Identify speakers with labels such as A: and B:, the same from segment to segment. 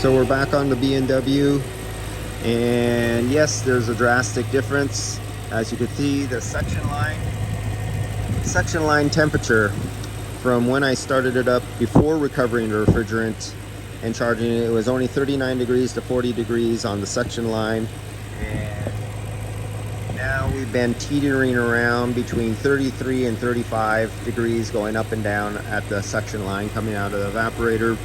A: So we're back on the BMW, and yes, there's a drastic difference. As you can see, the suction line temperature from when I started it up before recovering the refrigerant and charging it, it was only 39 degrees to 40 degrees on the suction line, and now we've been teetering around between 33 and 35 degrees going up and down at the suction line coming out of the evaporator.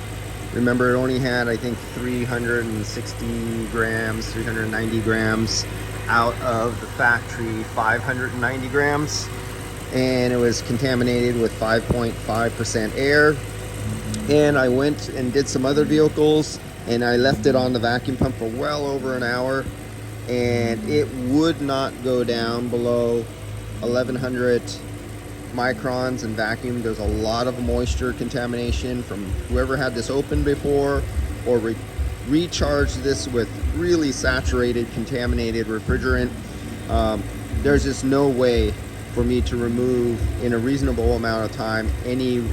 A: Remember, it only had, I think, 360 grams, 390 grams out of the factory 590 grams, and it was contaminated with 5.5% air. And I went and did some other vehicles, and I left it on the vacuum pump for well over an hour, and it would not go down below 1100 microns in vacuum. There's a lot of moisture contamination from whoever had this open before or recharged this with really saturated contaminated refrigerant. There's just no way for me to remove in a reasonable amount of time any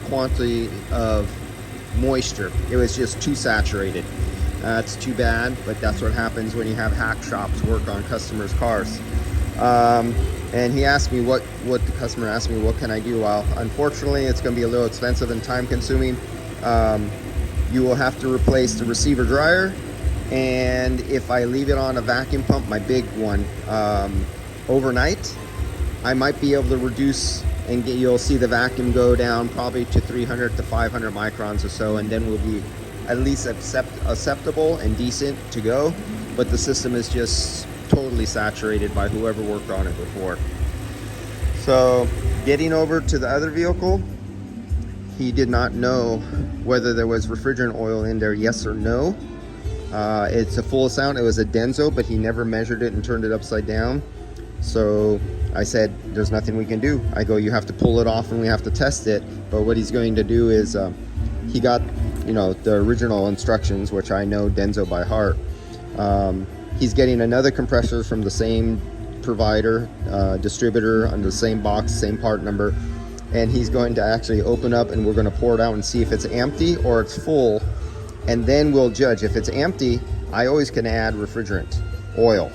A: quantity of moisture. It was just too saturated. That's too bad, but that's what happens when you have hack shops work on customers' cars. And he asked me what the customer asked me, what can I do? Well, unfortunately, it's going to be a little expensive and time consuming. You will have to replace the receiver dryer, and if I leave it on a vacuum pump, my big one, overnight, I might be able to reduce and you'll see the vacuum go down probably to 300 to 500 microns or so, and then we'll be at least acceptable and decent to go. But the system is just totally saturated by whoever worked on it before. So getting over to the other vehicle, he did not know whether there was refrigerant oil in there, yes or no. It's a full sound. It was a Denso, but he never measured it and turned it upside down. So I said, there's nothing we can do. I go, you have to pull it off and we have to test it. But what he's going to do is he got, the original instructions, which I know Denso by heart. He's getting another compressor from the same provider, distributor, on the same box, same part number, and he's going to actually open up and we're going to pour it out and see if it's empty or it's full, and then we'll judge. If it's empty, I always can add refrigerant oil,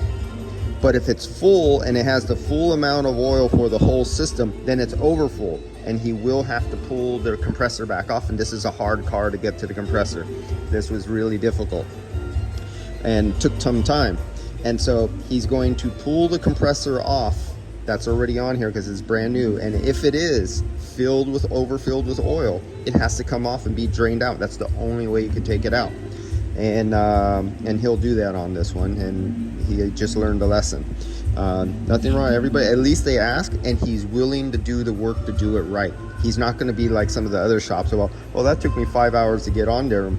A: but if it's full and it has the full amount of oil for the whole system, then it's overfull, and he will have to pull the compressor back off. And this is a hard car to get to the compressor. This was really difficult and took some time, and so he's going to pull the compressor off that's already on here because it's brand new, and if it is overfilled with oil, it has to come off and be drained out. That's the only way you can take it out, and he'll do that on this one, and he just learned a lesson. Nothing wrong, everybody, at least they ask, and he's willing to do the work to do it right. He's not going to be like some of the other shops. Well, that took me 5 hours to get on there.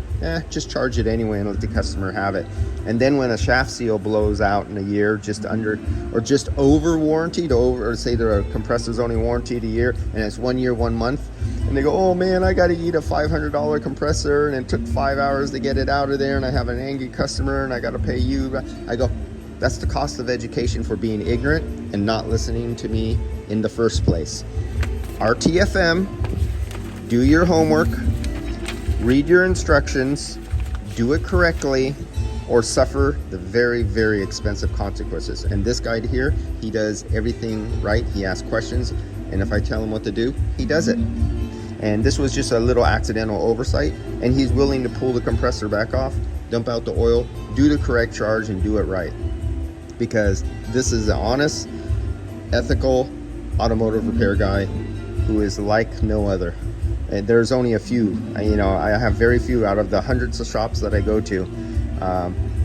A: Just charge it anyway and let the customer have it. And then when a shaft seal blows out in a year, just under or just over warranty, or say the compressor's only warranted a year and it's 1 year, 1 month, and they go, oh man, I got to eat a $500 compressor and it took 5 hours to get it out of there, and I have an angry customer and I got to pay you. I go, that's the cost of education for being ignorant and not listening to me in the first place. RTFM, do your homework, read your instructions, do it correctly, or suffer the very, very expensive consequences. And this guy here, he does everything right. He asks questions, and if I tell him what to do, he does it. And this was just a little accidental oversight, and he's willing to pull the compressor back off, dump out the oil, do the correct charge, and do it right. Because this is an honest, ethical automotive repair guy who is like no other. And there's only a few. I have very few out of the hundreds of shops that I go to.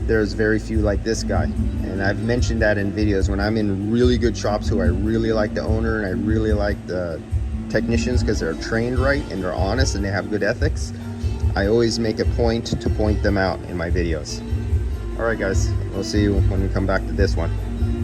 A: There's very few like this guy. And I've mentioned that in videos. When I'm in really good shops who I really like the owner and I really like the technicians because they're trained right and they're honest and they have good ethics, I always make a point to point them out in my videos. All right, guys, we'll see you when we come back to this one.